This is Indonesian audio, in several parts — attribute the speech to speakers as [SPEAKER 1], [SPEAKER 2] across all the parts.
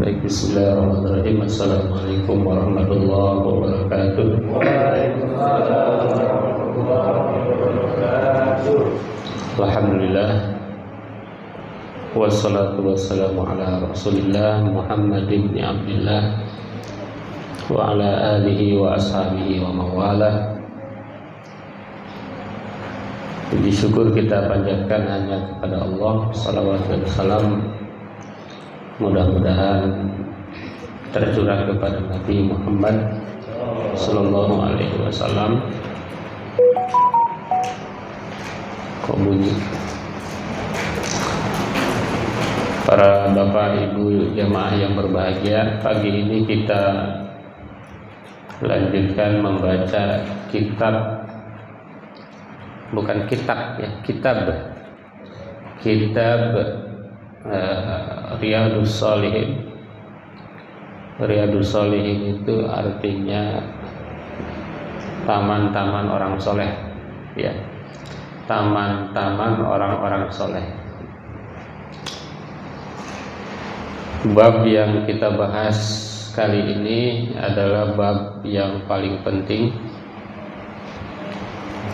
[SPEAKER 1] Baik, bismillahirrahmanirrahim. Assalamualaikum warahmatullahi wabarakatuh. Alhamdulillah, wassalatu wassalamu ala rasulillah Muhammad ibn Abdillah wa ala alihi wa ashabihi wa mawalah. Puji syukur kita panjatkan hanya kepada Allah. Salawat dan salam mudah-mudahan tercurah kepada Nabi Muhammad sallallahu alaihi wasallam. Kok bunyi? Para bapak ibu jamaah yang berbahagia, pagi ini kita lanjutkan membaca kitab, bukan kitab ya, kitab Riyadhus Shalihin. Riyadhus Shalihin itu artinya taman-taman orang soleh, ya, taman-taman orang-orang soleh. Bab yang kita bahas kali ini adalah bab yang paling penting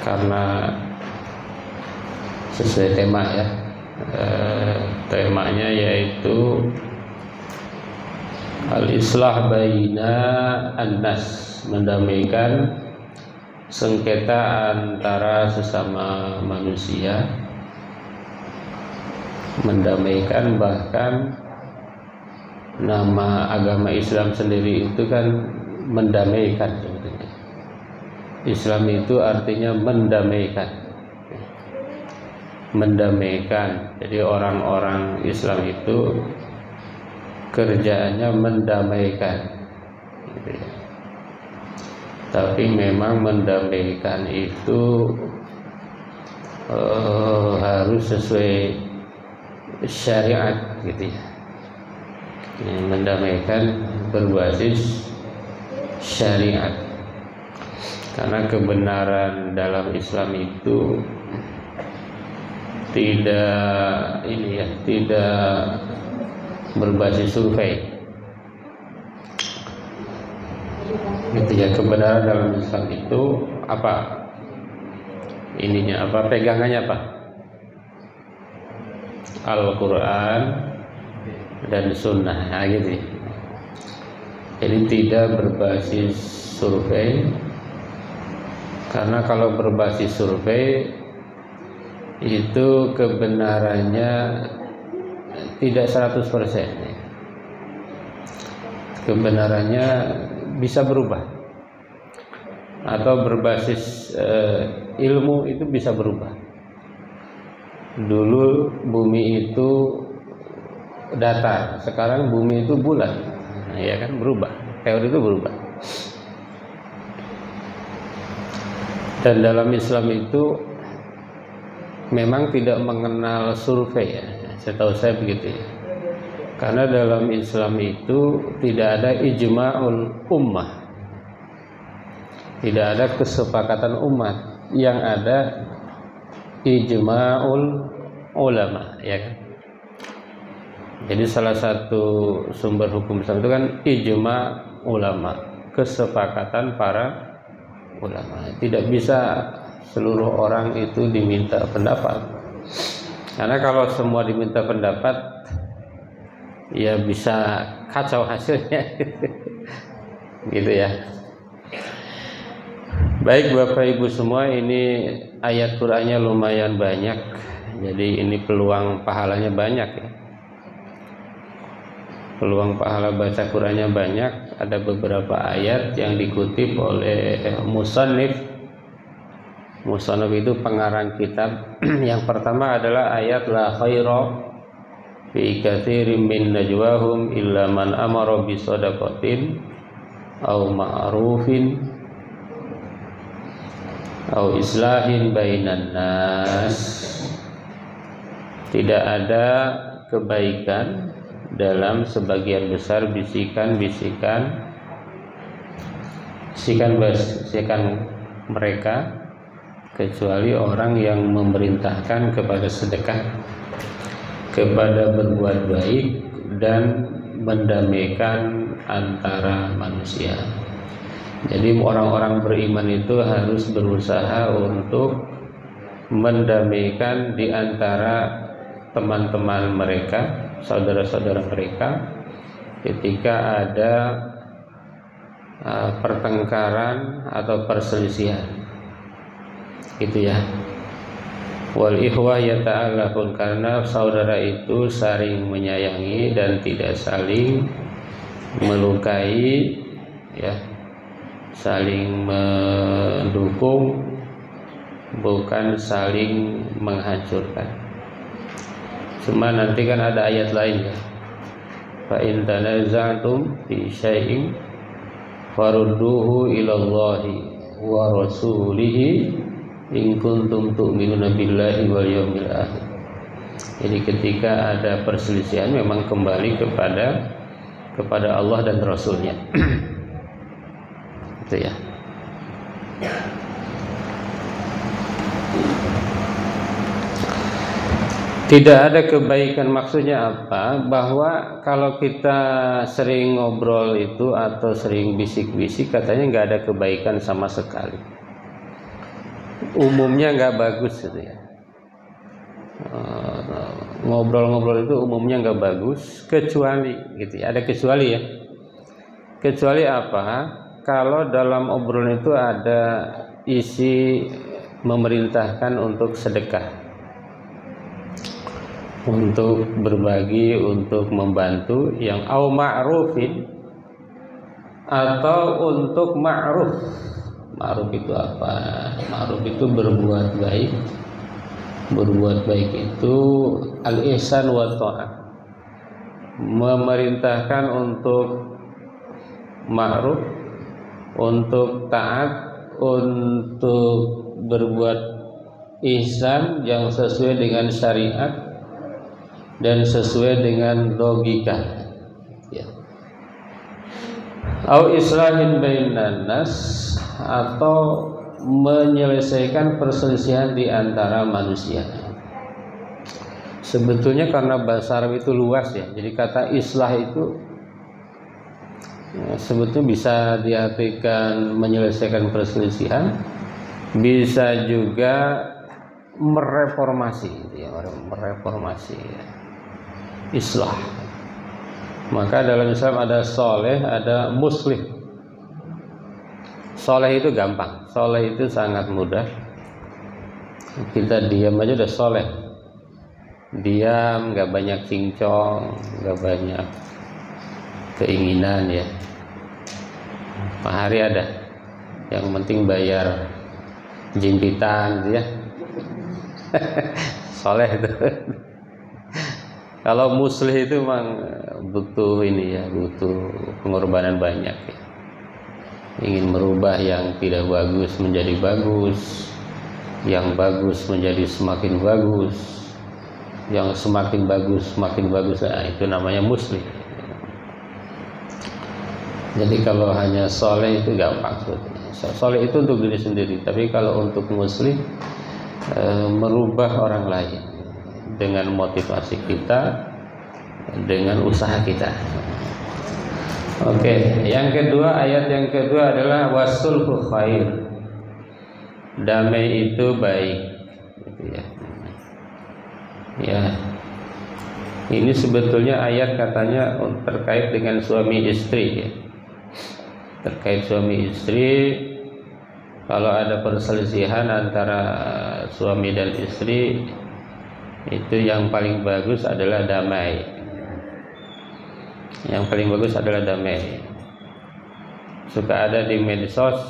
[SPEAKER 1] karena sesuai tema ya. Temanya yaitu al-islah baina an-nas, mendamaikan sengketa antara sesama manusia, mendamaikan. Bahkan nama agama Islam sendiri itu kan mendamaikan sebetulnya. Islam itu artinya mendamaikan. Jadi orang-orang Islam itu kerjaannya mendamaikan, gitu ya. Tapi memang mendamaikan itu harus sesuai syariat, gitu ya. Mendamaikan berbasis syariat, karena kebenaran dalam Islam itu tidak berbasis survei, gitu ya. Kebenaran dalam Islam itu apa ininya, apa pegangannya, apa? Al-Quran dan Sunnah, nah, gitu ya. Jadi tidak berbasis survei, karena kalau berbasis survei itu kebenarannya tidak 100%. Kebenarannya bisa berubah, atau berbasis ilmu itu bisa berubah. Dulu bumi itu datar, sekarang bumi itu bulat, nah, ya kan, berubah, teori itu berubah. Dan dalam Islam itu memang tidak mengenal survei ya, setahu saya begitu ya. Karena dalam Islam itu tidak ada ijma'ul ummah, tidak ada kesepakatan umat, yang ada ijma'ul ulama, ya kan. Jadi salah satu sumber hukum Islam itu kan ijma' ulama, kesepakatan para ulama. Tidak bisa seluruh orang itu diminta pendapat, karena kalau semua diminta pendapat ya bisa kacau hasilnya gitu ya. Baik Bapak Ibu semua, ini ayat Qur'annya lumayan banyak, jadi ini peluang pahalanya banyak ya. Peluang pahala baca Qur'annya banyak. Ada beberapa ayat yang dikutip oleh musannif itu pengarang kitab. Yang pertama adalah ayat la khaira fi katsirin min najwahum illa man amara bi shadaqatin aw ma'rufin aw islahin bainan nas. Tidak ada kebaikan dalam sebagian besar bisikan mereka, kecuali orang yang memerintahkan kepada sedekah, kepada berbuat baik, dan mendamaikan antara manusia. Jadi orang-orang beriman itu harus berusaha untuk mendamaikan di antara teman-teman mereka, saudara-saudara mereka, ketika ada pertengkaran atau perselisihan, gitu ya. Wal ikhwah yata'alafun, karena saudara itu saling menyayangi dan tidak saling melukai, ya, saling mendukung, bukan saling menghancurkan. Cuma nanti kan ada ayat lain ya, fa in tanaza'tum fi syai'in farudduhu ilallahi wa rasulihi in kuntum tu'minuna billahi wal yawmil akhir. Jadi ketika ada perselisihan memang kembali kepada Allah dan Rasulnya. Itu ya. Tidak ada kebaikan, maksudnya apa? Bahwa kalau kita sering ngobrol itu atau sering bisik-bisik, katanya nggak ada kebaikan sama sekali. Umumnya nggak bagus gitu ya. Ngobrol-ngobrol itu umumnya nggak bagus, kecuali gitu ya. Ada kecuali ya. Kecuali apa? Kalau dalam obrolan itu ada isi memerintahkan untuk sedekah, untuk berbagi, untuk membantu, yang au ma'rufin, atau untuk ma'ruf. Ma'ruf itu apa? Ma'ruf itu berbuat baik. Berbuat baik itu al-ihsan wa ta'ah. Memerintahkan untuk ma'ruf, untuk taat, untuk berbuat ihsan yang sesuai dengan syariat dan sesuai dengan logika, ya. Au islahin bainan nas, atau menyelesaikan perselisihan di antara manusia. Sebetulnya karena bahasa Arab itu luas ya, jadi kata islah itu sebetulnya bisa diartikan menyelesaikan perselisihan, bisa juga mereformasi, ya, mereformasi, ya. Islah. Maka dalam Islam ada soleh, ada muslih. Soleh itu gampang, soleh itu sangat mudah. Kita diam aja udah soleh. Diam, nggak banyak cincong, nggak banyak keinginan ya. Pak Hari ada, yang penting bayar jimpitan gitu ya. Soleh itu. Kalau muslih itu memang butuh ini ya, butuh pengorbanan banyak ya. Ingin merubah yang tidak bagus menjadi bagus, yang bagus menjadi semakin bagus, yang semakin bagus semakin bagus. Nah, itu namanya muslih. Jadi kalau hanya soleh itu gampang sebetulnya. Soleh itu untuk diri sendiri, tapi kalau untuk muslih, merubah orang lain dengan motivasi kita, dengan usaha kita. Oke, yang kedua, ayat yang kedua adalah wasulhu khair. Damai itu baik, gitu ya. Ya. Ini sebetulnya ayat katanya terkait dengan suami istri ya. Terkait suami istri, kalau ada perselisihan antara suami dan istri, itu yang paling bagus adalah damai. Yang paling bagus adalah damai. Suka ada di medsos,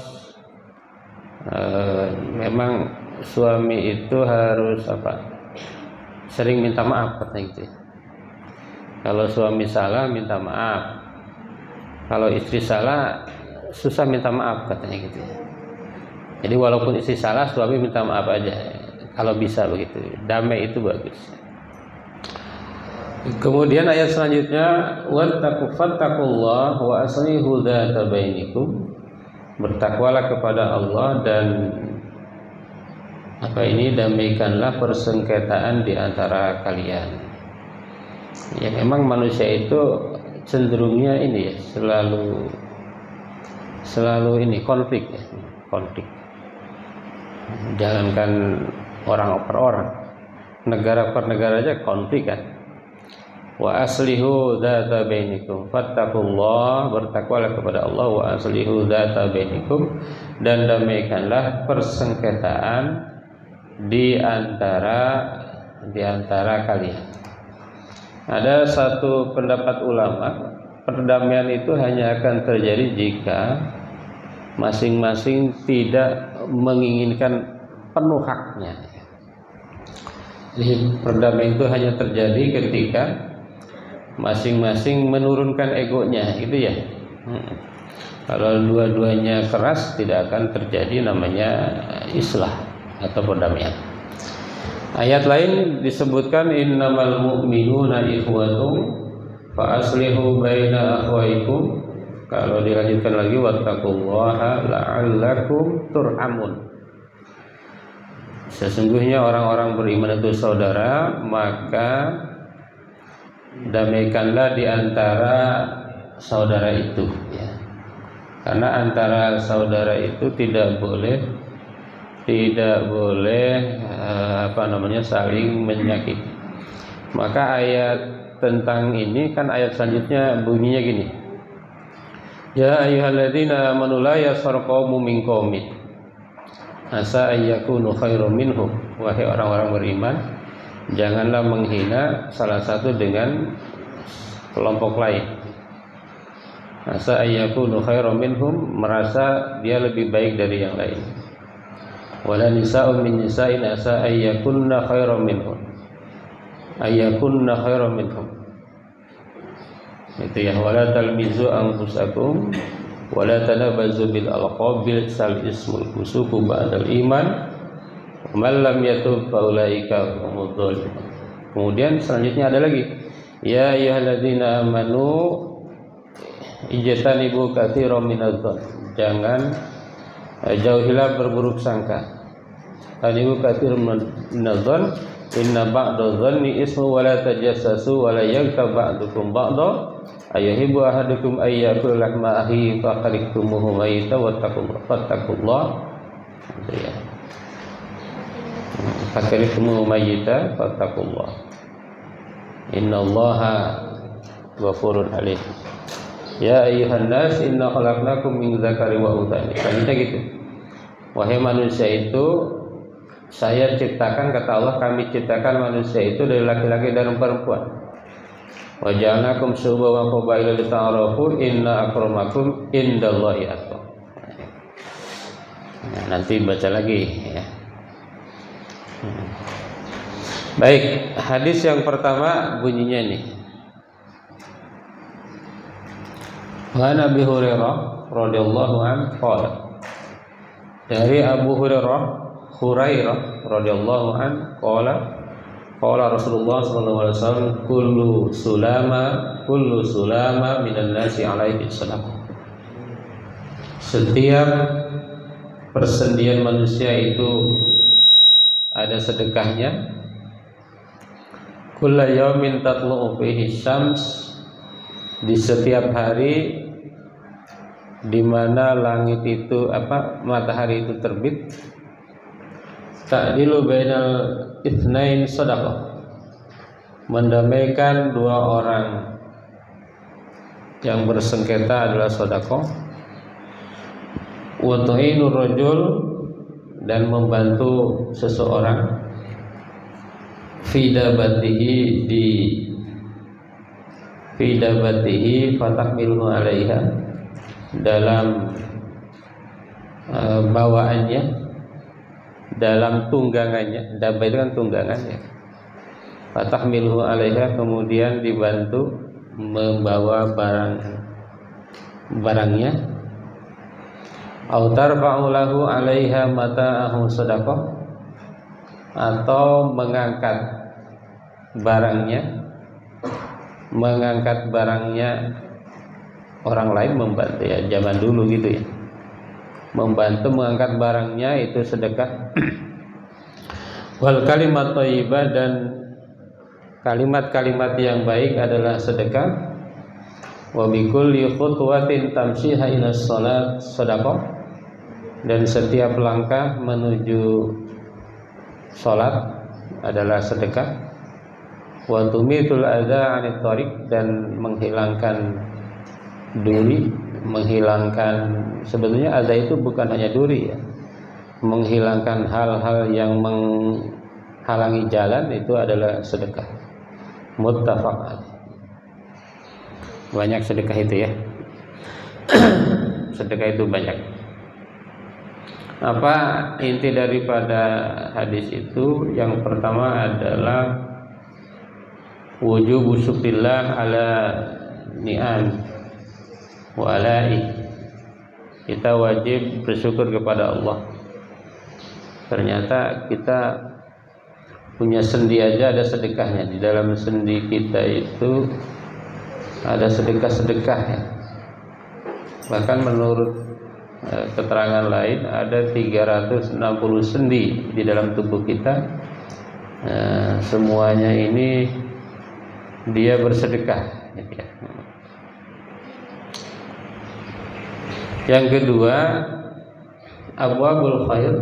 [SPEAKER 1] memang suami itu harus apa? Sering minta maaf katanya gitu. Kalau suami salah minta maaf. Kalau istri salah susah minta maaf katanya gitu. Jadi walaupun istri salah, suami minta maaf aja. Kalau bisa begitu. Damai itu bagus. Kemudian ayat selanjutnya, wattaqullaha wa aslihu dzata bainikum. Bertakwalah kepada Allah dan damaikanlah persengketaan di antara kalian. Ya memang manusia itu cenderungnya ini ya, selalu ini konflik ya, konflik. Jangankan orang per orang, negara per negara aja konflik kan. Wa aslihu dzata bainikum fattaqullah, bertakwalah kepada Allah. Wa aslihu dzata bainikum, dan damaikanlah persengketaan di antara kalian. Ada satu pendapat ulama, perdamaian itu hanya akan terjadi jika masing-masing tidak menginginkan penuh haknya. Jadi perdamaian itu hanya terjadi ketika masing-masing menurunkan egonya, gitu ya. Kalau dua-duanya keras, tidak akan terjadi namanya islah atau perdamaian. Ayat lain disebutkan innamal mu'minuna ikhwatum fa aslihu baina akhwaikum. Kalau dilanjutkan lagi wattaqullaha la'allakum turhamun. Sesungguhnya orang-orang beriman itu saudara, maka damaikanlah di antara saudara itu ya. Karena antara saudara itu tidak boleh saling menyakiti. Maka ayat tentang ini kan ayat selanjutnya bunyinya gini. Ya ayyuhalladzina amanu la yaskhar qaumun min qaumin asa ayyakunu khairum minhum. Wahai orang-orang beriman, janganlah menghina salah satu dengan kelompok lain. Asa ayyakunu khairum minhum, merasa dia lebih baik dari yang lain. Wala nisa'un min nisa'in asa ayyakunna khairan minhum. Itu ya, wala talmizu anfusakum wala tanabazu bil alqab bil sal ismul fusuqu ba'dal iman wa man lam yatub fa ulaika humudz zalimun. Kemudian selanjutnya ada lagi, ya ayyuhalladzina amanu ijtanibu katsiran minadh-dhann. Jangan jauhilah berburuk sangka. Anibu katsir minadh-dhann inna ba'dadh-dhanni ismu wa la tajassasu wa la yaghtab ba'dukum ba'dha ayuhibbu ahadukum ayyakula lahma akhihi fa karihtumuhu mayta wattaqullah. Ya. Fa karihtumuhu mayta fattaqullah. Innallaha ghafurun halim. Ya ayyuhan nas inna khalaqnakum min dzakari wa untha. Kita gitu. Wahai manusia itu, saya ciptakan, kata Allah, kami ciptakan manusia itu dari laki-laki dan perempuan. Wa ja'alnakum syu'uban wa qabaila lita'arafu inna akramakum indallahi atqakum. Nah, nanti baca lagi ya. Baik, hadis yang pertama bunyinya ini. Wa Nabi Hurairah radhiyallahu anhu qala. Dari Abu Hurairah radhiyallahu anhu qala Rasulullah sallallahu alaihi wasallam kullu sulama minan nasi alaihi sadaqah. Setiap persendian manusia itu ada sedekahnya. Kullu yaumin tatlu'u fihi syams, di setiap hari di mana langit itu matahari itu terbit. Ta'dilu bainal itsnain shadaqah, mendamaikan dua orang yang bersengketa adalah sedekah. Wa tu'inu rajul, dan membantu seseorang fi dabatihi fatahmiluhu 'alaiha, dalam bawaannya, dalam tunggangannya. Dabah itu kan tunggangannya. Fatahmiluhu 'alaiha, kemudian dibantu membawa barangnya. Au tarfa'u lahu 'alaiha mata'ahu shadaqah, atau mengangkat barangnya orang lain, membantu ya, zaman dulu gitu ya, membantu mengangkat barangnya, itu sedekah. Wal kalimat thayyibah, dan kalimat-kalimat yang baik adalah sedekah. Wa bikulli khutwatin tamshiha ila shalat shadaqah, dan setiap langkah menuju salat adalah sedekah. Wa tumitul adza 'anit thariq, dan menghilangkan duri, sebetulnya adza itu bukan hanya duri ya. Menghilangkan hal-hal yang menghalangi jalan itu adalah sedekah. Muttafaq alaih. Banyak sedekah itu ya. Sedekah itu banyak. Apa inti daripada hadis itu? Yang pertama adalah wujubu syukrillah ala ni'am wa ala'i. Kita wajib bersyukur kepada Allah. Ternyata kita punya sendi aja ada sedekahnya. Di dalam sendi kita itu ada sedekah-sedekah ya. Bahkan menurut keterangan lain ada 360 sendi di dalam tubuh kita. Semuanya ini dia bersedekah gitu ya. Yang kedua, abwabul khair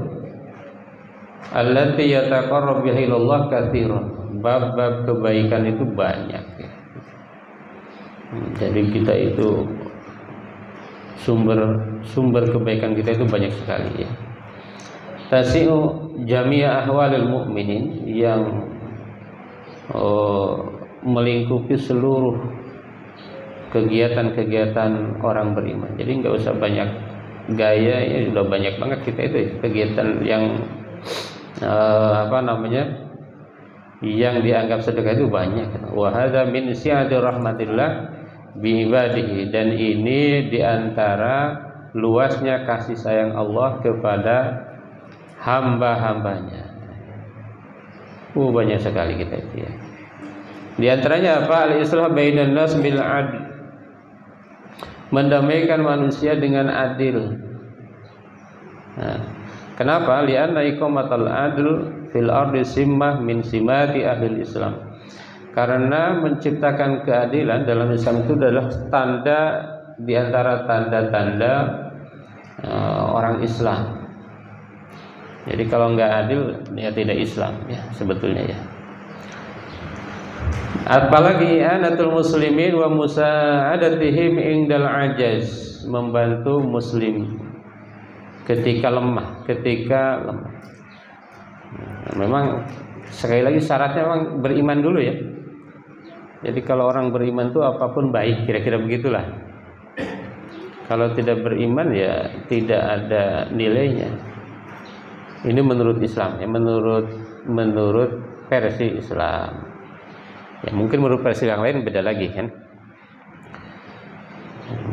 [SPEAKER 1] allati yataqarrabu biha ilallah katsiran. Bab-bab kebaikan itu banyak ya. Jadi kita itu sumber kebaikan kita itu banyak sekali ya. Tasi'u jami'a ahwalil mu'minin, yang melingkupi seluruh kegiatan-kegiatan orang beriman. Jadi nggak usah banyak gaya ya, sudah banyak banget kita itu kegiatan yang yang dianggap sedekah itu banyak. Wa hadza min si'ati rahmatillah bi ibadihi, dan ini diantara luasnya kasih sayang Allah kepada hamba-hambanya. Banyak sekali kita itu ya. Di antaranya apa? Al-islah bainan nas bil adl, mendamaikan manusia dengan adil. Kenapa? Li'anna iqamatal adl fil ardi simmah min simati ahli Islam. Karena menciptakan keadilan dalam Islam itu adalah tanda di antara tanda-tanda orang Islam. Jadi kalau nggak adil ya tidak Islam ya sebetulnya ya. Apalagi anatul muslimin wa musa'adatihim indal ajaz, membantu muslim ketika lemah. Memang sekali lagi syaratnya memang beriman dulu ya. Jadi kalau orang beriman itu apapun baik, kira-kira begitulah. Kalau tidak beriman ya tidak ada nilainya. Ini menurut Islam ya, menurut versi Islam. Ya mungkin menurut versi yang lain beda lagi kan.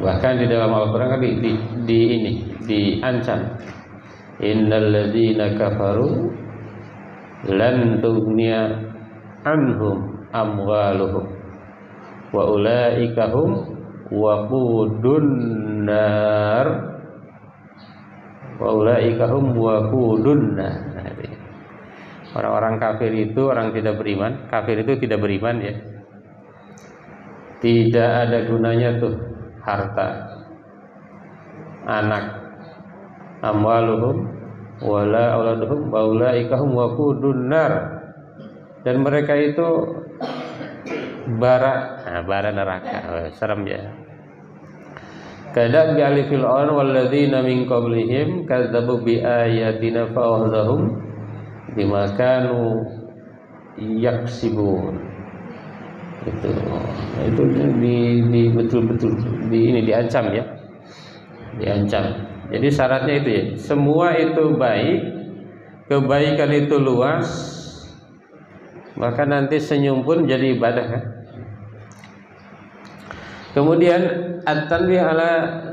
[SPEAKER 1] Bahkan di dalam Al-Qur'an kan diancam. Innal ladzina kafaru lan tughniya anhum amwaluhum wa ulaika hum waqudun nar wa ulaika hum waqudun nar. Orang-orang kafir itu orang tidak beriman. Kafir itu tidak beriman ya. Tidak ada gunanya tuh harta, anak, amwaluhum wala auladuhum wa ulaika hum waqudun nar. Dan mereka itu bara neraka. Serem ya. Kadab bi alifil awn walladzina min qablihim kadzabu bi ayatina fa'akhadhahum bima kanu yaksibun. Itu di betul-betul ini diancam ya. Diancam. Jadi syaratnya itu ya. Semua itu baik, kebaikan itu luas. Maka nanti senyum pun jadi ibadah kan? Kemudian at-tanbih ala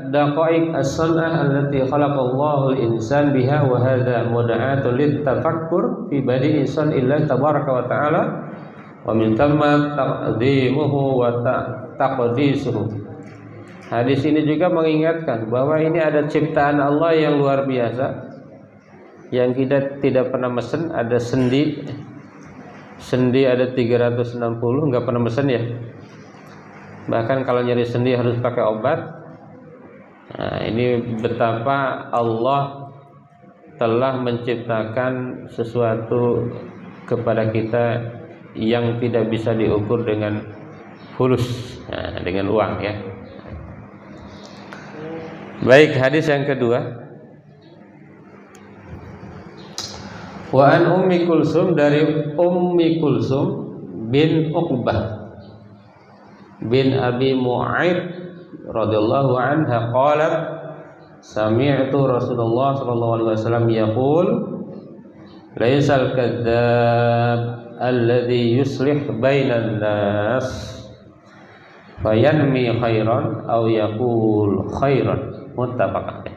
[SPEAKER 1] daqaiq as-sunnah allati khalaqallahu al-insan biha wa hadha mud'atun lit-tafakkur fi badi insan illa tabaraka wa ta'ala wa min thamma taqdimuhu wa taqdisuhu. Hadis ini juga mengingatkan bahwa ini ada ciptaan Allah yang luar biasa yang kita tidak pernah mesen. Ada sendi ada 360, nggak pernah mesen ya. Bahkan kalau nyeri sendi harus pakai obat. Nah, ini betapa Allah telah menciptakan sesuatu kepada kita yang tidak bisa diukur dengan fulus, nah, dengan uang ya. Baik, hadis yang kedua. Wa an Ummi Kulsum, dari Ummi Kulsum bin Uqbah bin Abi Mu'aid radhiyallahu anha qalat sami'tu Rasulullah sallallahu alaihi wasallam yaqul laisal kadzdzab alladhi yuslih bainan nas fayanmi khairan aw yaqul khairan, muttafaq.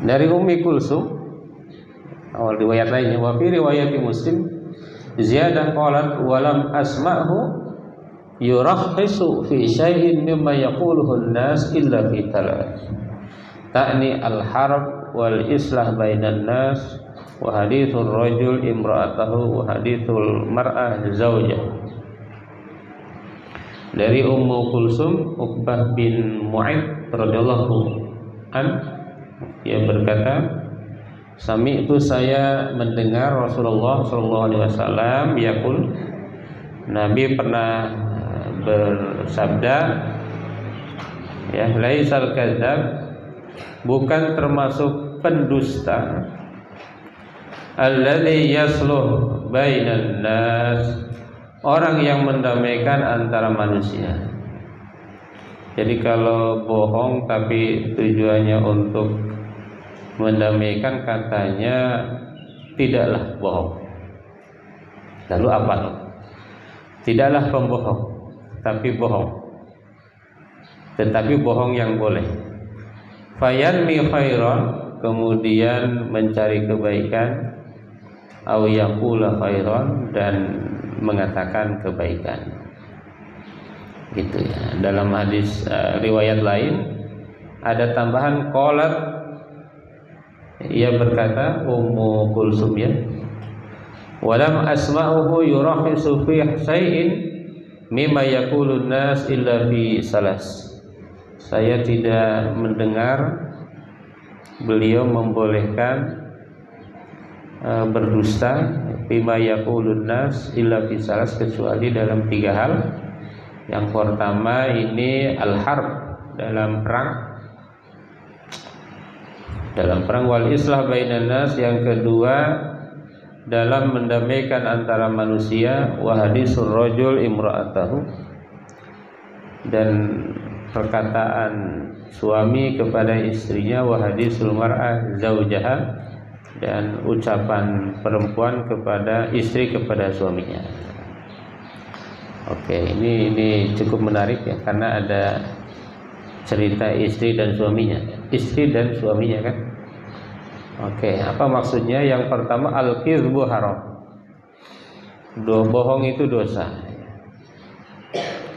[SPEAKER 1] Dari Ummi Kulsum, awal riwayat lainnya, wa fi riwayat Muslim ziyadah qalat walam asma'hu yurakhisu fi syai'in mimma yaquluhu an-nas illa fi thalath, ta'ni al-harb wal islah bainan nas wa hadithur rajul imra'atahu wa hadithul mar'ah zawjah. Dari Ummu Kulsum, Uqbah bin Mu'aid radhiyallahu an, ia berkata, sami'tu, saya mendengar Rasulullah sallallahu alaihi wasallam yaqul, Nabi pernah bersabda, ya, laisal kadzdzab, bukan termasuk pendusta, alladzi yasluh bainan nas, orang yang mendamaikan antara manusia. Jadi kalau bohong tapi tujuannya untuk mendamaikan, katanya tidaklah bohong. Lalu apa? Tidaklah pembohong, tapi bohong. Tetapi bohong yang boleh. Fayanmi khairan, kemudian mencari kebaikan, aw yaqula khairan, dan mengatakan kebaikan. Gitu ya. Dalam hadis riwayat lain ada tambahan qalat, ia berkata, Ummu Kulsum ya, walam asma'uhu yurakhisu fi syai'in mimma yaqulun nas illa fi salas. Saya tidak mendengar beliau membolehkan berdusta mimma yaqulun nas illa fi salas, kecuali dalam 3 hal. Yang pertama ini al-harb, dalam perang, wal islah bainan nas, yang kedua dalam mendamaikan antara manusia, wa hadisur rajul imra'atahu, dan perkataan suami kepada istrinya, wa hadisul mar'ah zaujaha, dan ucapan perempuan kepada istri kepada suaminya. Oke, ini cukup menarik ya, karena ada cerita istri dan suaminya kan. Oke, apa maksudnya? Yang pertama, al-kizbu haram, bohong itu dosa.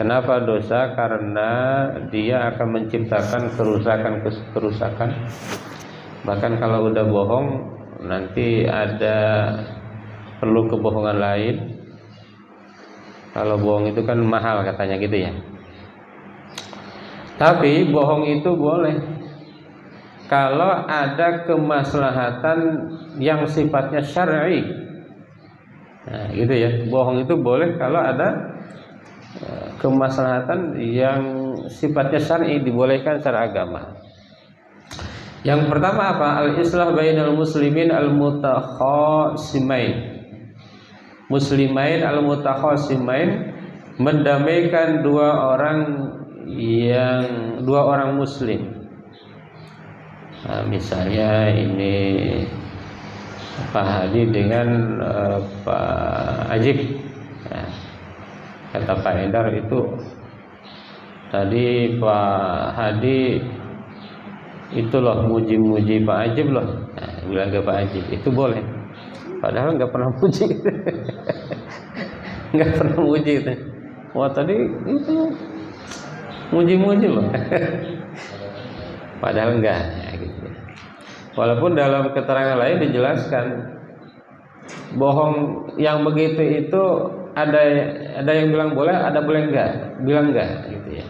[SPEAKER 1] Kenapa dosa? Karena dia akan menciptakan kerusakan. Bahkan kalau udah bohong, nanti ada perlu kebohongan lain. Kalau bohong itu kan mahal katanya gitu ya. Tapi bohong itu boleh kalau ada kemaslahatan yang sifatnya syar'i. Nah, gitu ya. Bohong itu boleh kalau ada kemaslahatan yang sifatnya syar'i, dibolehkan secara agama. Yang pertama apa? Al-islah bainal muslimin al-mutakhasimain. Muslimain al-mutakhasimain, mendamaikan dua orang muslim. Nah, misalnya ini Pak Hadi dengan Pak Ajib. Nah, kata Pak Endar itu tadi Pak Hadi itu loh muji-muji Pak Ajib loh. Nah, bilang ke Pak Ajib, itu boleh. Padahal nggak pernah muji, nggak pernah muji. Wah, tadi itu muji-muji loh. Padahal enggak ya, gitu. Walaupun dalam keterangan lain dijelaskan bohong yang begitu itu ada yang bilang boleh, ada boleh bilang enggak gitu ya.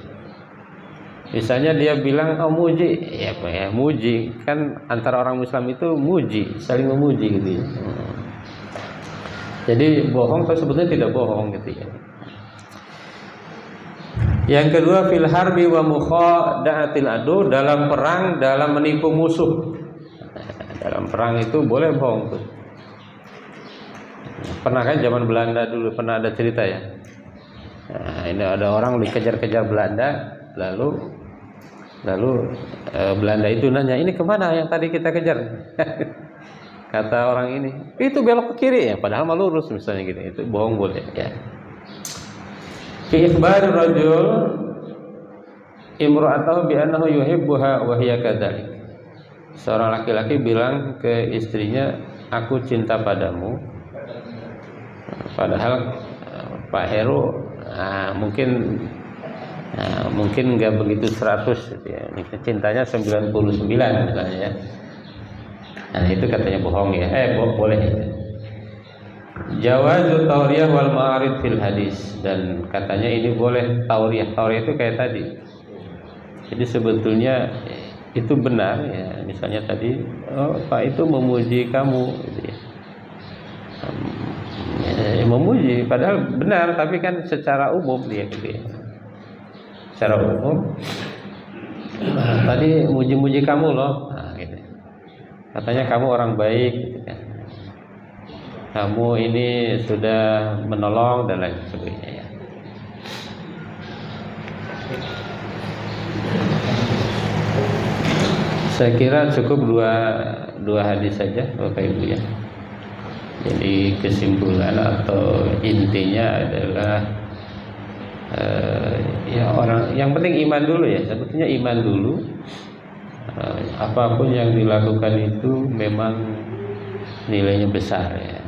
[SPEAKER 1] Misalnya dia bilang oh muji, ya apa ya muji kan antara orang Islam itu muji, saling memuji gitu ya. Jadi bohong tapi sebetulnya tidak bohong gitu ya. Yang kedua fil harbi wa mukhada'atil adu, dalam perang, dalam menipu musuh. Dalam perang itu boleh bohong tuh. Pernah kan zaman Belanda dulu pernah ada cerita ya. Nah, ini ada orang dikejar-kejar Belanda, lalu Belanda itu nanya, ini kemana yang tadi kita kejar? Kata orang ini, itu belok ke kiri ya, padahal mah lurus misalnya gitu. Itu bohong boleh ya. Fi ikhbar rajul imra'atahu bi annahu yuhibbuha wa hiya kadzalik. Seorang laki-laki bilang ke istrinya, aku cinta padamu. Padahal Pak Heru mungkin nggak begitu 100 gitu ya. Cintanya 99 misalnya ya. Nah itu katanya bohong ya. Boleh ya. Jawazu tauriyah wal ma'arid fil hadis, dan katanya ini boleh tauriyah. Tauriyah itu kayak tadi. Jadi sebetulnya itu benar ya. Misalnya tadi Pak itu memuji kamu gitu ya. Memuji padahal benar, tapi kan secara umum dia gitu ya. Secara umum tadi muji-muji kamu loh. Nah, gitu. Katanya kamu orang baik gitu kan. Kamu ini sudah menolong dan lain sebagainya ya. Saya kira cukup dua hadis saja Bapak Ibu ya. Jadi kesimpulan atau intinya adalah ya orang yang penting iman dulu ya. Sebetulnya iman dulu. Apapun yang dilakukan itu memang nilainya besar ya.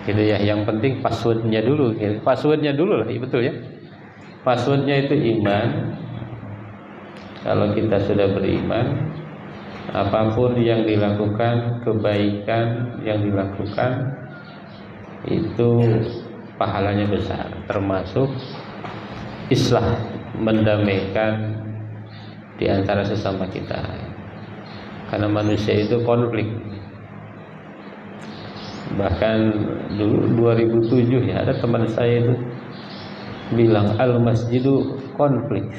[SPEAKER 1] Gitu ya. Yang penting passwordnya dulu. Passwordnya dulu lah, betul ya. Passwordnya itu iman. Kalau kita sudah beriman, apapun yang dilakukan, kebaikan yang dilakukan itu pahalanya besar, termasuk islah, mendamaikan di antara sesama kita. Karena manusia itu konflik. Bahkan dulu 2007 ya, ada teman saya itu bilang al masjidu konflik.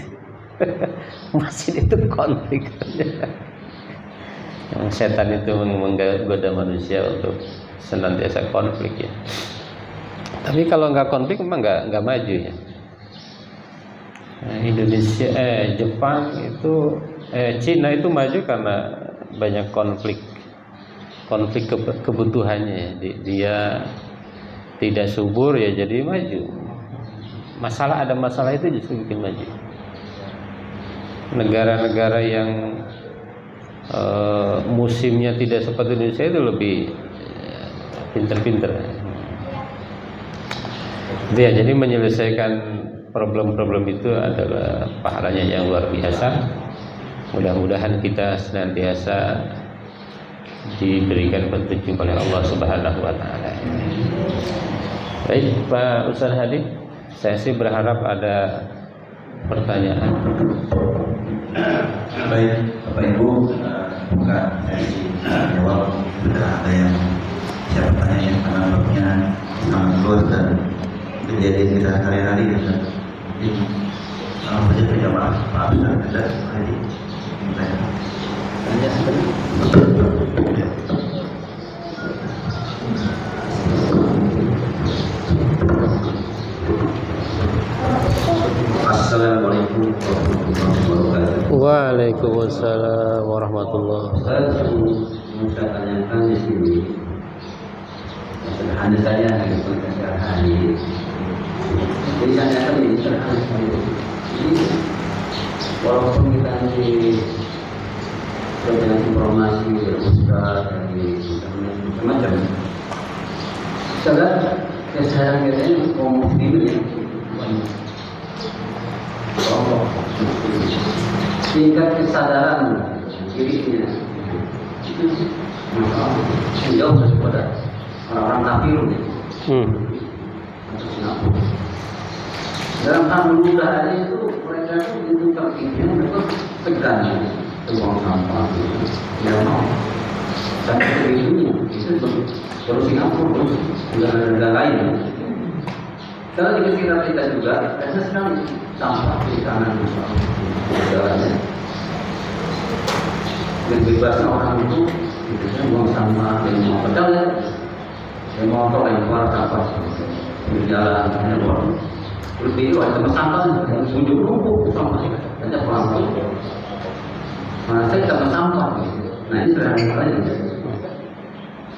[SPEAKER 1] Masjid itu konflik. Yang setan itu menggoda manusia untuk senantiasa konflik ya. Tapi kalau nggak konflik memang nggak maju ya. Nah, Indonesia, Jepang itu, Cina itu maju karena banyak konflik kebutuhannya. Dia tidak subur ya jadi maju. Ada masalah itu justru bikin maju. Negara-negara yang musimnya tidak seperti Indonesia itu lebih pinter-pinter. Ya, jadi menyelesaikan problem-problem itu adalah pahalanya yang luar biasa. Mudah-mudahan kita senantiasa diberikan petunjuk oleh Allah Subhanahu wa taala. Baik, Pak Ustaz Hadi, saya sih berharap ada pertanyaan.
[SPEAKER 2] Baik, Bapak Ibu, bukan saya jawab sudah ada yang siapa tanya yang menanggapnya sangat luas dan kejadian kita hari-hari dan jadi langsung saja berjamaah Pak Ustaz ada hari tanya sebentar. Assalamualaikum warahmatullahi wabarakatuh.
[SPEAKER 1] Waalaikumsalam warahmatullahi wabarakatuh.
[SPEAKER 2] Saya mau tanyakan di sini, sederhana saja dari pengajar hari. Jadi saya akan ini sederhana sekali. Jadi walaupun kita di dengan informasi dari Ustaz, dari internet macam-macam, sadar kesadaran kita ini ngomong dulu ya. Tingkat kesadaran dirinya itu jauh daripada orang-orang kafir.
[SPEAKER 3] Singapura. Dalam hal mudah itu mereka itu terpikir mereka tekan buang sampah yang mau. Sampai begini itu baru Singapura baru negara lain. Kalau di sekitar kita juga ada sekali sampah di kanan jalannya. Dan bebasnya orang itu biasanya buang sampah dan mau pedal ya, yang motor yang keluar sampah di jalan hanya buang. Terus itu ada tempat sampah yang ujung rumput sampah ada pulang. Nah saya tempat sampah. Nah ini sederhana saja.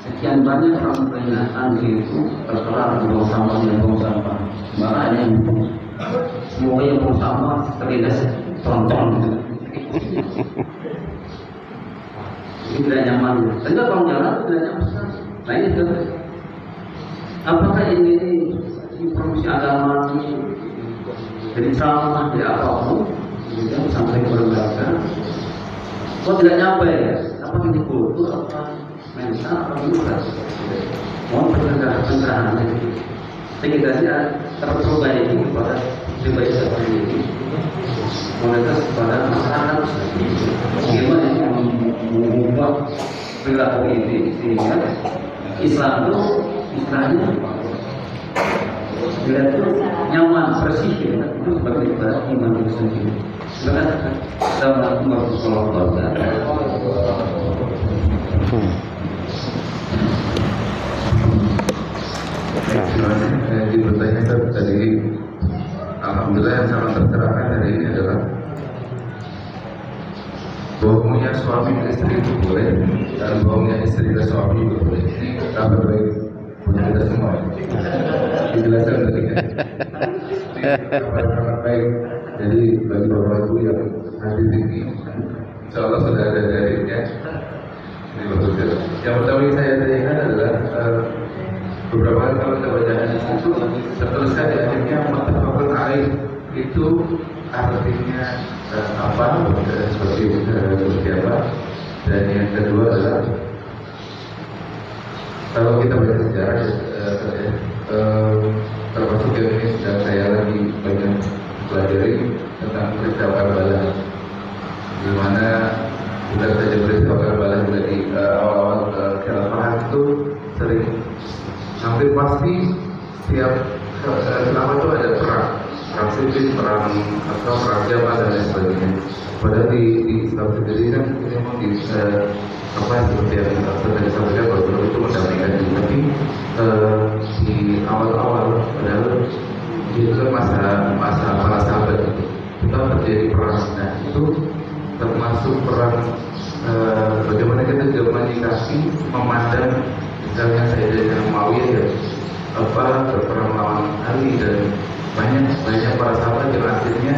[SPEAKER 3] Sekian banyak orang peringatan itu terserah buang sampah dan buang sampah. Makanya semua yang buang sampah terlindas tonton. Ini tidak nyaman. Tentu kalau jalan tidak nyaman. Nah ini juga. Apakah ini promosi agama ini jadi ceramah di apapun, kemudian sampai ke lembaga, kok tidak nyampe ya? Apa ini kultur apa mental apa bukan? Mohon pencerahan ini. Kita sih terperbaiki kepada pribadi seperti ini. Mereka kepada masyarakat bagaimana yang membuat perilaku ini sehingga Islam itu istilahnya bila itu nyaman bersih ya, itu sebagai ibadah iman itu sendiri. Assalamualaikum warahmatullahi wabarakatuh.
[SPEAKER 4] Di bertanya tadi, alhamdulillah yang sangat tercerahkan dari ini adalah bohongnya suami dan istri itu boleh dan bohongnya istri dan suami juga boleh. Ini kabar baik buat kita semua. Dijelaskan tadi kan. Kabar baik. Jadi bagi bapak ibu yang hadir ini, insya Allah sudah ada dalilnya. Ini bagus ya. Yang pertama yang saya tanyakan adalah beberapa kali kalau kita baca hadis itu tertuliskan di akhirnya muttafaqun alaih itu artinya apa seperti apa. Dan yang kedua adalah kalau kita baca sejarah termasuk yang ini sedang saya lagi banyak pelajari tentang peristiwa Karbala, di mana kita saja peristiwa Karbala juga di awal-awal khilafah itu sering hampir pasti setiap selama itu ada perang sipil, perang atau perang Jawa dan lain sebagainya. Padahal di Islam sendiri kan memang di apa seperti yang tadi sampaikan bahwa itu mendamaikan diri, tapi di awal-awal padahal itu kan masa para sahabat itu terjadi perang. Nah itu termasuk perang bagaimana kita juga menyikapi memandang misalnya Sayyidina Muawiyah ya berperang lawan Ali dan banyak para sahabat yang akhirnya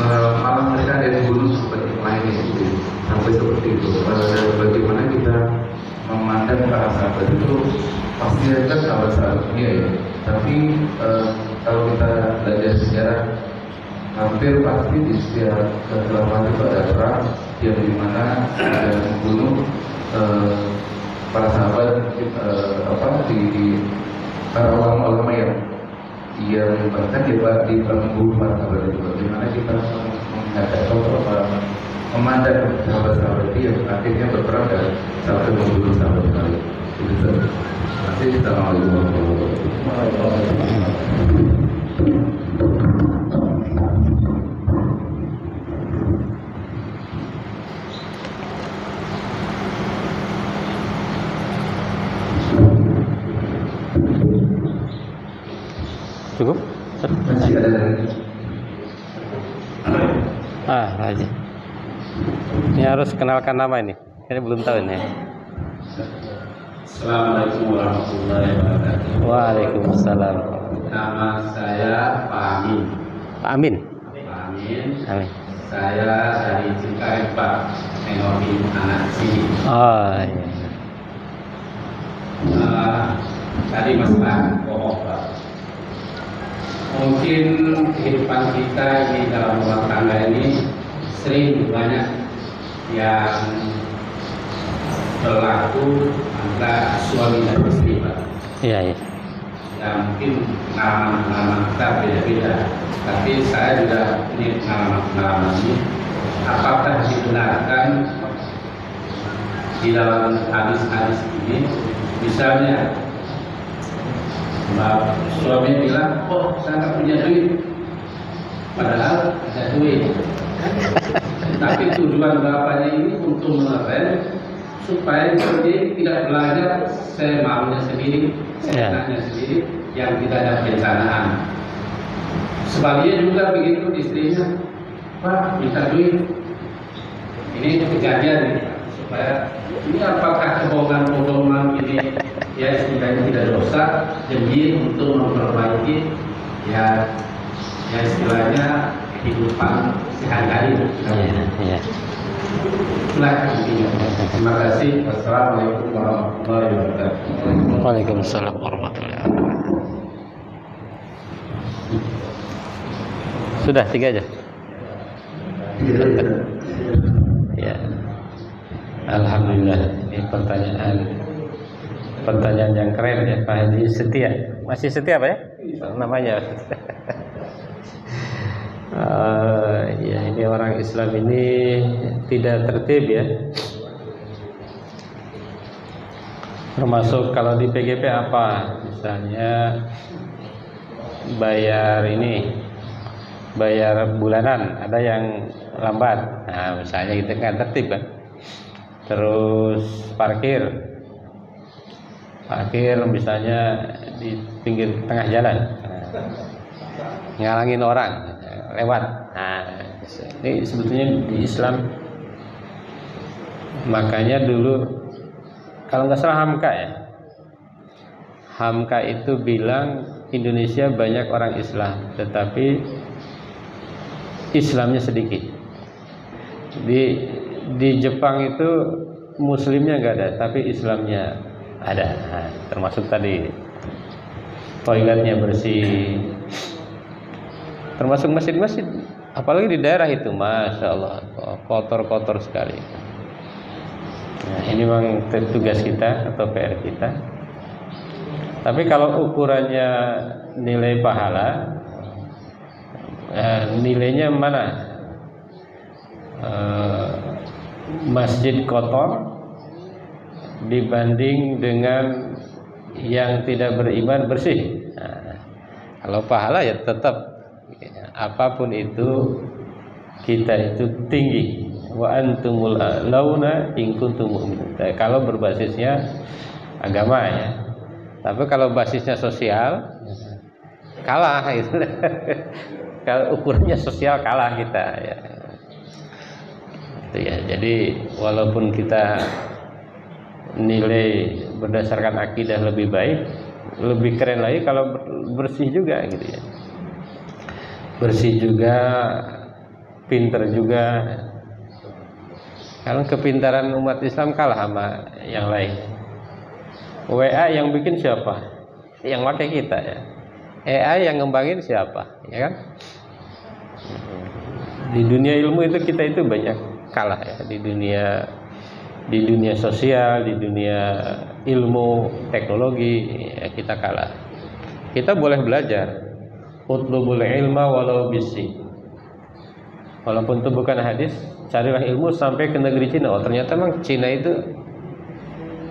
[SPEAKER 4] malah mereka ada yang bunuh seperti lainnya gitu. Sampai seperti itu. Bagaimana kita memandang para sahabat itu pasti kan sahabat dunia ya. Tapi kalau kita belajar sejarah hampir pasti di setiap khilafah itu ada perang yang dimana ada membunuh para sahabat di para ulama yang bahkan di membunuh para sahabat itu. Bagaimana kita menghadapi memandang sahabat-sahabat itu yang akhirnya berperang dan sampai membunuh sahabat lain. Itu saja. Assalamualaikum warahmatullahi wabarakatuh.
[SPEAKER 1] Cukup?
[SPEAKER 4] Masih ada lagi.
[SPEAKER 1] Raji. Ini harus kenalkan nama ini. Ini belum tahu ini.
[SPEAKER 3] Assalamualaikum warahmatullahi wabarakatuh.
[SPEAKER 1] Waalaikumsalam.
[SPEAKER 3] Nama saya Pak Amin.
[SPEAKER 1] Pak Amin.
[SPEAKER 3] Pak Amin.
[SPEAKER 1] Amin.
[SPEAKER 3] Saya dari Cikampek, Pak, nengokin anak sini.
[SPEAKER 1] Oh iya.
[SPEAKER 3] Tadi masalah bohong, Pak. Mungkin kehidupan kita di dalam rumah tangga ini sering banyak yang berlaku antara suami dan istri, Pak.
[SPEAKER 1] Iya, iya.
[SPEAKER 5] ya mungkin pengalaman kita beda-beda. Tapi saya juga ini pengalaman ini, apakah dibenarkan di dalam hadis-hadis ini, misalnya suami bilang, oh saya nggak punya duit, padahal ada duit. Tapi tujuan bapaknya ini untuk mengerem supaya dia tidak belajar semaunya sendiri, seenaknya sendiri, yang tidak ada perencanaan. Sebaliknya juga begitu istrinya, Pak minta duit. Ini kejadian nih, supaya ini apakah kebohongan ini ya istilahnya tidak dosa, demi untuk memperbaiki ya istilahnya kehidupan sehari-hari.
[SPEAKER 1] Iya.
[SPEAKER 5] Terima kasih. Wassalamualaikum warahmatullahi wabarakatuh.
[SPEAKER 1] Waalaikumsalam warahmatullahi wabarakatuh. Sudah 3 aja. Ya. Alhamdulillah, ini pertanyaan yang keren ya, Pak Haji setia. Masih setia Pak ya? Namanya. Ya, ini orang Islam ini tidak tertib ya. Termasuk kalau di PGP apa? Misalnya bayar bulanan, ada yang lambat. Nah, misalnya gitu kan tertib kan. Terus parkir misalnya di pinggir tengah jalan, ngalangin orang lewat. Nah, ini sebetulnya di Islam, makanya dulu kalau nggak salah Hamka itu bilang Indonesia banyak orang Islam, tetapi Islamnya sedikit. Di Jepang itu Muslimnya nggak ada, tapi Islamnya ada. Nah, termasuk tadi toiletnya bersih, termasuk masjid-masjid, apalagi di daerah itu, masya Allah, kotor sekali. Nah, ini memang tugas kita atau PR kita. Tapi kalau ukurannya nilai pahala, nilainya mana? Masjid kotor dibanding dengan yang tidak beriman bersih. Nah, kalau pahala ya tetap, apapun itu kita itu tinggi. Wa antumul launa in kuntum mu'minin. Kalau berbasisnya agama ya. Tapi kalau basisnya sosial kalah gitu. Kalau ukurannya sosial kalah kita ya. Itu ya. Jadi walaupun kita nilai berdasarkan akidah lebih baik, lebih keren lagi kalau bersih juga gitu ya. Bersih juga, pinter juga. Kalau kepintaran umat Islam kalah sama yang lain. WA yang bikin siapa? Yang pakai kita ya. AI yang ngembangin siapa? Ya kan? Di dunia ilmu itu kita itu banyak kalah ya. Di dunia sosial, di dunia ilmu, teknologi ya, kita kalah. Kita boleh belajar. Utlubul ilma walau bisi. Walaupun itu bukan hadis, carilah ilmu sampai ke negeri Cina. Oh, ternyata memang Cina itu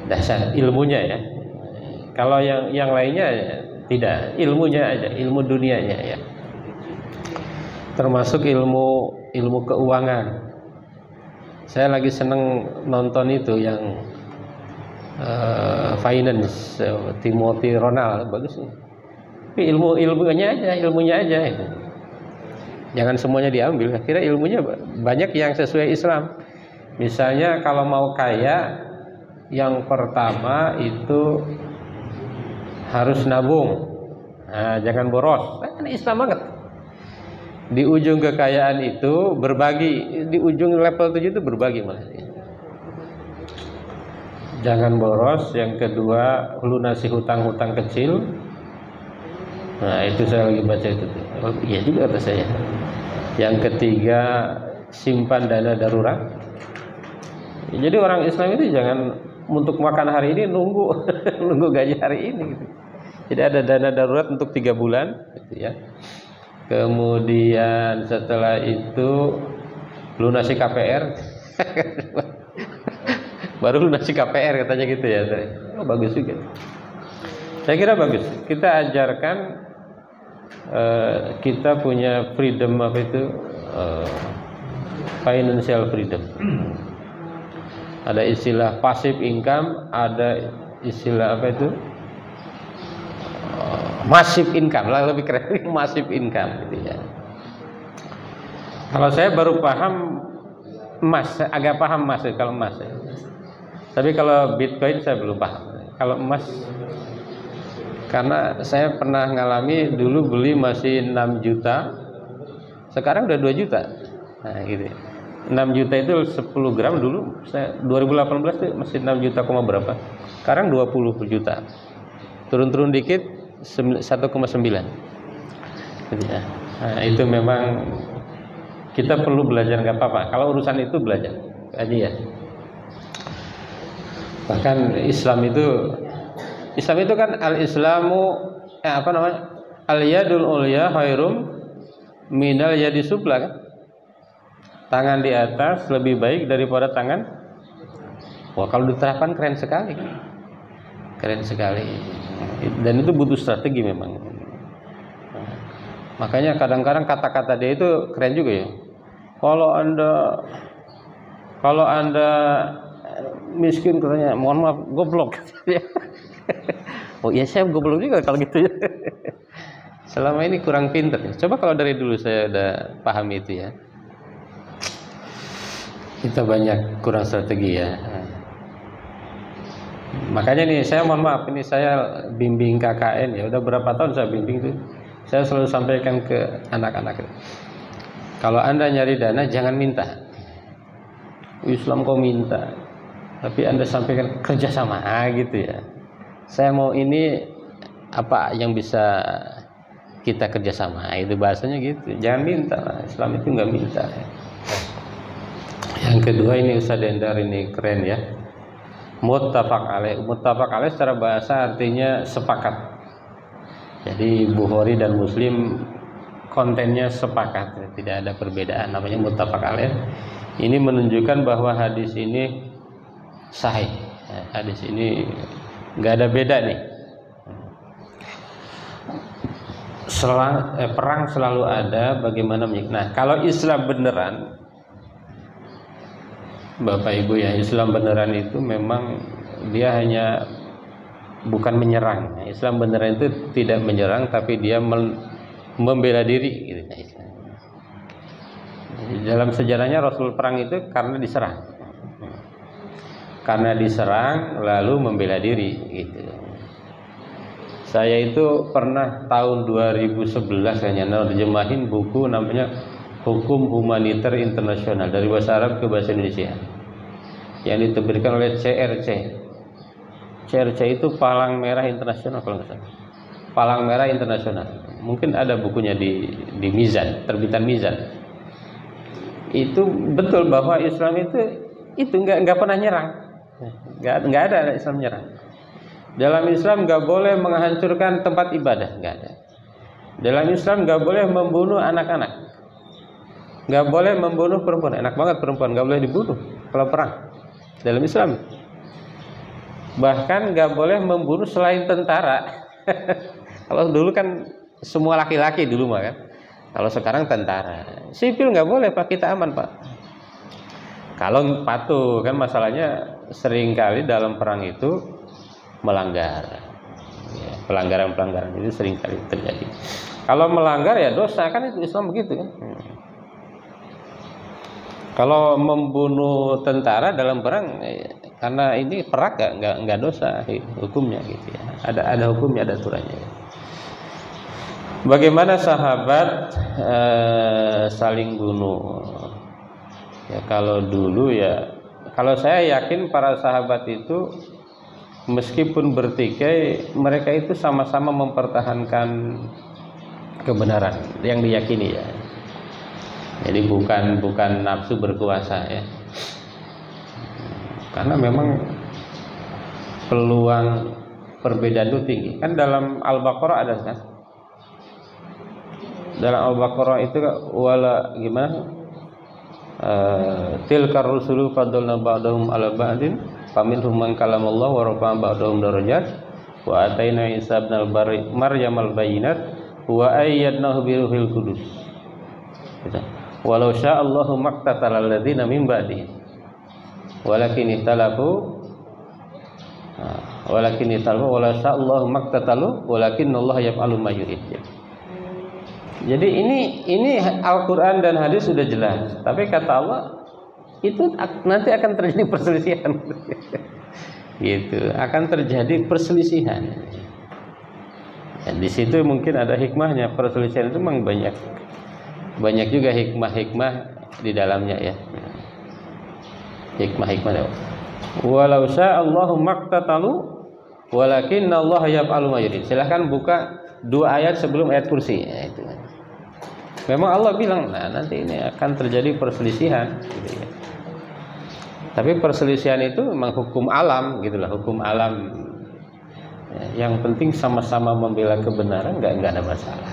[SPEAKER 1] dasar ilmunya ya. Kalau yang lainnya tidak, ilmunya aja, ilmu dunianya ya. Termasuk ilmu keuangan. Saya lagi seneng nonton itu yang finance, Timothy Ronald, bagus nih. Tapi ilmunya aja itu. Jangan semuanya diambil. Akhirnya ilmunya banyak yang sesuai Islam. Misalnya kalau mau kaya, yang pertama itu harus nabung. Nah, jangan boros. Kan Islam banget. Di ujung kekayaan itu berbagi, di ujung level 7 itu berbagi malah. Jangan boros. Yang kedua, lunasi hutang-hutang kecil. Nah, itu saya lagi baca itu. Oh, iya juga kata saya. Yang ketiga, simpan dana darurat. Jadi orang Islam itu jangan untuk makan hari ini nunggu gaji hari ini gitu. Jadi ada dana darurat untuk 3 bulan, gitu ya. Kemudian setelah itu lunasi KPR, baru lunasi KPR katanya gitu ya. Oh, bagus juga. Saya kira bagus. Kita ajarkan kita punya freedom apa itu, financial freedom. Ada istilah passive income, ada istilah apa itu, massive income lah, lebih keren, massive income gitu ya. Kalau saya baru paham emas, agak paham emas kalau emas ya. Tapi kalau Bitcoin saya belum paham. Kalau emas, karena saya pernah ngalami dulu beli masih 6 juta, sekarang udah 2 juta. Nah gitu ya. 6 juta itu 10 gram dulu, saya 2018 itu masih 6 juta koma berapa. Sekarang 20 juta. Turun-turun dikit 1,9. Gitu ya. Nah, itu memang kita perlu belajar, nggak apa-apa. Kalau urusan itu belajar aja ya. Bahkan Islam itu kan al-Islamu apa namanya? Al-yadul ulya khairum minal yadi sufla kan? Tangan di atas lebih baik daripada tangan. Wah, kalau diterapkan keren sekali. Keren sekali. Dan itu butuh strategi memang. Makanya kadang-kadang kata-kata dia itu keren juga ya. Kalau Anda miskin katanya, mohon maaf, goblok. Oh iya, saya goblok juga kalau gitu ya. Selama ini kurang pinter. Coba kalau dari dulu saya udah paham itu ya. Kita banyak kurang strategi ya. Makanya nih saya mohon maaf, ini saya bimbing KKN ya, udah berapa tahun saya bimbing itu. Saya selalu sampaikan ke anak-anak, kalau Anda nyari dana jangan minta. Islam kok minta, tapi Anda sampaikan kerjasama gitu ya. Saya mau ini apa yang bisa kita kerjasama, itu bahasanya gitu. Jangan minta, Islam itu nggak minta. Yang kedua ini Ustaz Endar ini keren ya. Muttafaq alaih. Muttafaq alaih secara bahasa artinya sepakat. Jadi Bukhari dan Muslim kontennya sepakat, tidak ada perbedaan, namanya muttafaq alaih. Ini menunjukkan bahwa hadis ini sahih. Hadis ini nggak ada beda nih. Perang selalu ada, bagaimana menyikapi. Nah, kalau Islam beneran, Bapak Ibu ya, Islam beneran itu memang dia hanya bukan menyerang. Islam beneran itu tidak menyerang, tapi dia membela diri gitu. Dalam sejarahnya Rasul perang itu karena diserang. Karena diserang lalu membela diri gitu. Saya itu pernah tahun 2011 kayaknya nerjemahin buku namanya Hukum Humaniter Internasional dari bahasa Arab ke bahasa Indonesia yang diterbitkan oleh CRC. CRC itu Palang Merah Internasional kalau nggak salah. Palang Merah Internasional. Mungkin ada bukunya di Mizan, terbitan Mizan. Itu betul bahwa Islam itu nggak pernah nyerang. Nggak ada Islam nyerang. Dalam Islam nggak boleh menghancurkan tempat ibadah, nggak ada. Dalam Islam nggak boleh membunuh anak-anak. Nggak boleh membunuh perempuan, enak banget perempuan, nggak boleh dibunuh kalau perang dalam Islam. Bahkan nggak boleh membunuh selain tentara. Kalau dulu kan semua laki-laki dulu mah kan. Kalau sekarang tentara, sipil nggak boleh Pak, kita aman Pak. Kalau patuh kan, masalahnya seringkali dalam perang itu melanggar. Ya, pelanggaran-pelanggaran itu seringkali terjadi. Kalau melanggar ya dosa kan, itu Islam begitu kan. Kalau membunuh tentara dalam perang, karena ini perang nggak dosa hukumnya gitu ya. Ada hukumnya, ada aturannya. Bagaimana sahabat saling bunuh? Ya kalau dulu ya, kalau saya yakin para sahabat itu meskipun bertikai, mereka itu sama-sama mempertahankan kebenaran yang diyakini ya. Jadi bukan nafsu berkuasa ya. Karena memang peluang perbedaan itu tinggi. Kan dalam Al-Baqarah ada kan? Dalam Al-Baqarah itu wala gimana? Tilkar rusulu faddalna ba'dahum 'ala ba'din faminhum man kalamallahu wa rafa'a ba'dahum darajat wa ataina Isa ibnal Maryam al-bayyinat wa ayyadnahu bi ruhil qudus. Gitu. Walau sya'allahu maqtatal ladzina min ba'dihim walakin italafu wala sya'allahu maqtatalu walakinnallaha yaf'alu ma yurid. Jadi ini Al-Quran dan hadis sudah jelas. Tapi kata Allah itu nanti akan terjadi perselisihan. Gitu, akan terjadi perselisihan. Ya, di situ mungkin ada hikmahnya. Perselisihan itu memang banyak juga hikmah-hikmah di dalamnya ya. Hikmah-hikmah. Walau sya'allahu maqtatalu walakinnallaha yaf'alu ma yurid. Silakan buka 2 ayat sebelum ayat kursi. Ya, itu. Memang Allah bilang, nah nanti ini akan terjadi perselisihan. Gitu ya. Tapi perselisihan itu memang hukum alam, gitulah, hukum alam. Ya, yang penting sama-sama membela kebenaran, nggak ada masalah.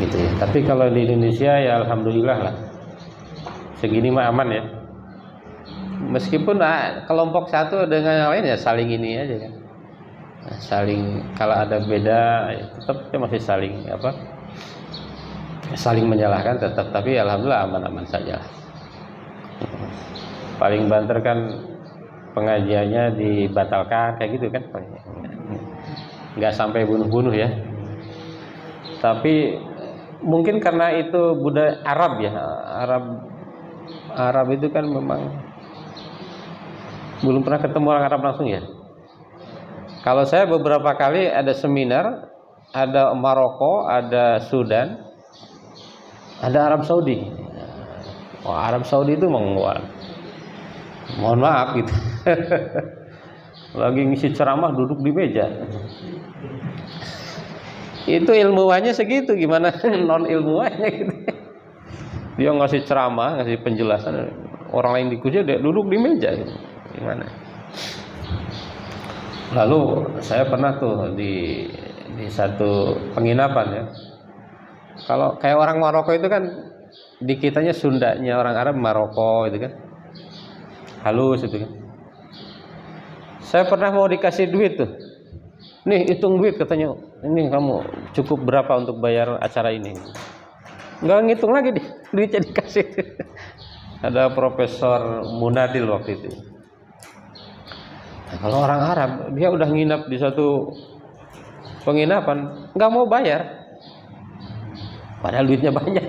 [SPEAKER 1] Gitu ya. Tapi kalau di Indonesia ya alhamdulillah lah, segini mah aman ya. Meskipun kelompok satu dengan yang lain ya saling ini aja kan. Nah, saling kalau ada beda, ya, tetap masih saling saling menyalahkan tetap, tapi alhamdulillah aman-aman saja. Paling banter kan pengajiannya dibatalkan kayak gitu kan, nggak sampai bunuh-bunuh ya. Tapi mungkin karena itu budaya Arab ya, Arab itu kan memang belum pernah ketemu orang Arab langsung ya. Kalau saya beberapa kali ada seminar, ada Maroko, ada Sudan, ada Arab Saudi. Arab Saudi itu mohon maaf gitu. Lagi ngisi ceramah duduk di meja. Itu ilmuwannya segitu, gimana non ilmuwannya gitu. Dia ngasih ceramah, ngasih penjelasan, orang lain di kursi dia duduk di meja gitu. Gimana? Lalu saya pernah tuh di satu penginapan ya. Kalau kayak orang Maroko itu kan di kitanya Sundanya, orang Arab Maroko itu kan halus itu kan. Saya pernah mau dikasih duit tuh, nih hitung duit katanya, ini kamu cukup berapa untuk bayar acara ini? Nggak ngitung lagi deh, duitnya dikasih. Ada Profesor Munadil waktu itu. Nah, kalau orang Arab dia udah nginap di satu penginapan nggak mau bayar. Padahal duitnya banyak.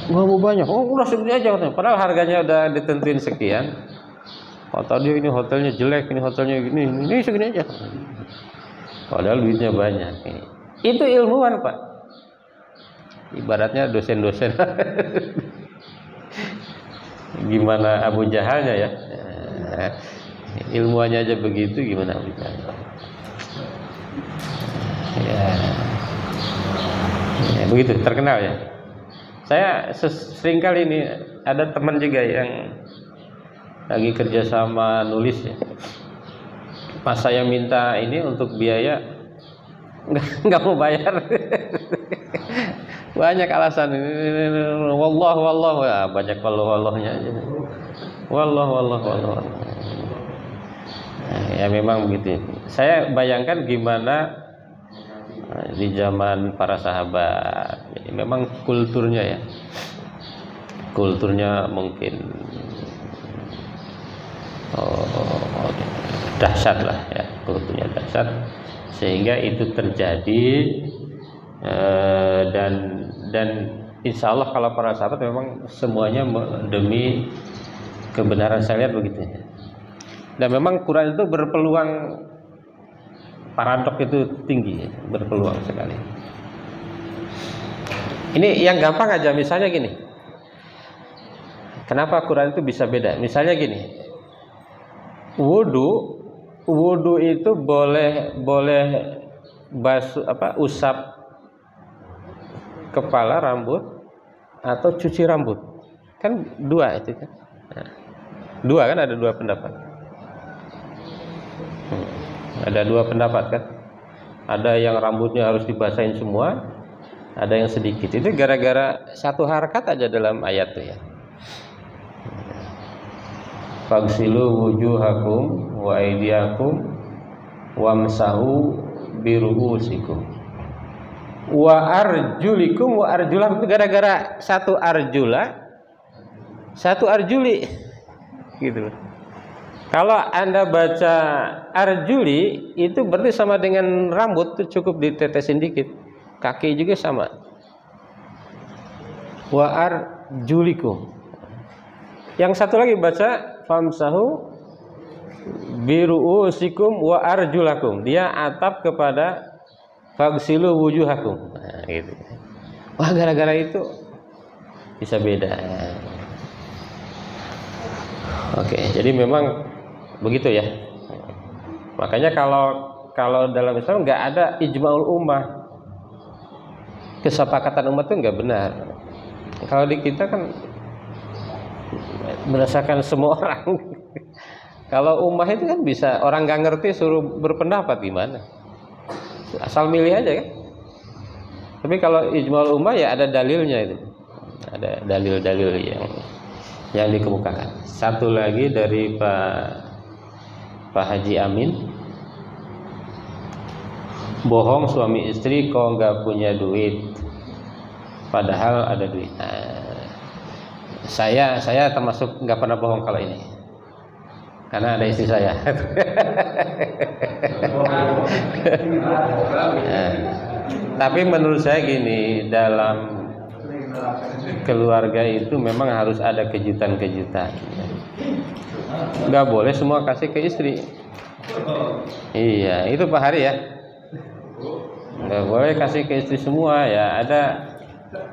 [SPEAKER 1] Nggak mau banyak. Oh udah segini aja katanya. Padahal harganya udah ditentuin sekian. Kata dia ini hotelnya jelek, ini hotelnya gini, ini segini aja. Padahal duitnya banyak. Itu ilmuwan Pak. Ibaratnya dosen-dosen. Gimana Abu Jahalnya ya. Ilmuannya aja begitu, gimana Abu Jahal. Ya, begitu terkenal ya. Saya sering kali ini ada teman juga yang lagi kerja sama nulis ya. Pas saya minta ini untuk biaya nggak mau bayar. Banyak alasan ini. Wallah ya, banyak wallahnya aja. Wallah. Nah, ya memang begitu. Saya bayangkan gimana di zaman para sahabat. Jadi memang kulturnya mungkin dahsyat lah ya, kulturnya dahsyat sehingga itu terjadi. Dan insya Allah kalau para sahabat memang semuanya demi kebenaran, saya lihat begitu. Dan memang Quran itu berpeluang, paradok itu tinggi, berpeluang sekali. Ini yang gampang aja, misalnya gini. Kenapa Quran itu bisa beda? Misalnya gini, wudu itu boleh usap kepala, rambut, atau cuci rambut. Kan dua itu kan. Nah, dua kan, ada dua pendapat. Ada dua pendapat kan. Ada yang rambutnya harus dibasahin semua, ada yang sedikit. Itu gara-gara satu harakat aja dalam ayat tuh ya. Fagsilu wujuhakum wa aydiyakum wamsahu biruusikum wa arjulikum wa arjulakum. Itu gara-gara satu arjula, satu arjuli gitu. Kalau Anda baca arjuli itu berarti sama dengan rambut, tuh cukup ditetesin dikit. Kaki juga sama. Wa arjulikum. Yang satu lagi baca famsahu biruusikum wa arjulakum. Dia atap kepada fagsilu wujuhakum. Nah, gitu. Wah, gara-gara itu bisa beda. Oke, jadi memang begitu ya. Makanya kalau dalam Islam nggak ada ijma'ul ummah, kesepakatan umat itu nggak benar. Kalau di kita kan berdasarkan semua orang. Kalau ummah itu kan bisa orang nggak ngerti suruh berpendapat gimana? Asal milih aja kan. Tapi kalau ijma'ul ummah ya ada dalilnya itu. Ada dalil-dalil yang dikemukakan. Satu lagi dari Pak Haji Amin, bohong suami istri kok nggak punya duit, padahal ada duit. Nah, saya termasuk nggak pernah bohong kalau ini, karena ada istri saya. Nah, tapi menurut saya gini, dalam keluarga itu memang harus ada kejutan-kejutan. Nggak boleh semua kasih ke istri. Iya, itu Pak Hari ya. Nggak boleh kasih ke istri semua ya. Ada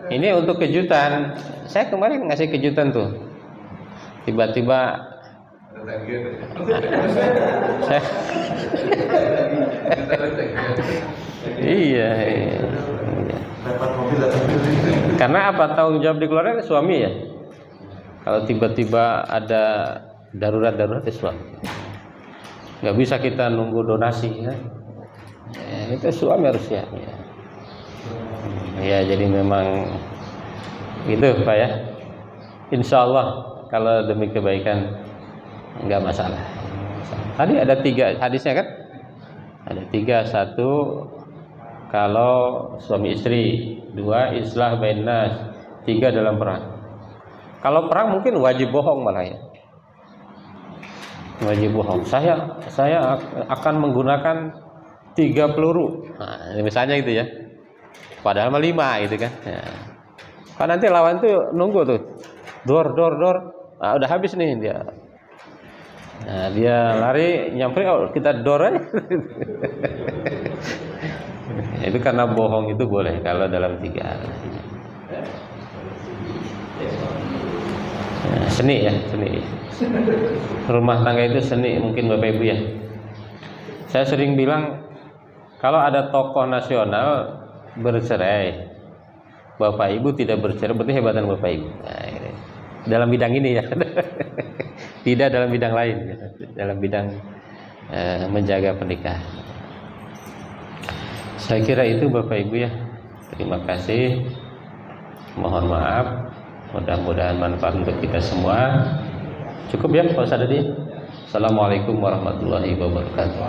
[SPEAKER 1] ini untuk kejutan. Saya kemarin ngasih kejutan tuh. Tiba-tiba iya. Karena apa, tanggung jawab di keluarga suami ya. Kalau tiba-tiba ada darurat suami, nggak bisa kita nunggu donasi ya. Itu suami harus siap ya. Ya jadi memang gitu Pak ya. Insya Allah kalau demi kebaikan nggak masalah. Tadi ada 3 hadisnya kan? Ada 3, 1 kalau suami istri, 2 islah bainas, 3 dalam perang. Kalau perang mungkin wajib bohong malah ya. Wajib bohong. Saya akan menggunakan 3 peluru. Nah, misalnya gitu ya. Padahal 5 gitu kan. Ya. Kan nanti lawan tuh nunggu tuh. Dor. Nah, udah habis nih dia. Nah, dia lari nyamperin, oh kita dor aja. Itu karena bohong itu boleh kalau dalam 3 hal. Nah, seni ya, seni. Rumah tangga itu seni mungkin Bapak Ibu ya. Saya sering bilang kalau ada tokoh nasional bercerai, Bapak Ibu tidak bercerai, berarti hebatan Bapak Ibu. Nah, ini. Dalam bidang ini ya. Tidak dalam bidang lain ya. Dalam bidang menjaga pernikahan. Saya kira itu Bapak Ibu ya. Terima kasih. Mohon maaf. Mudah-mudahan manfaat untuk kita semua. Cukup ya Pak Ustadz tadi. Assalamualaikum warahmatullahi wabarakatuh.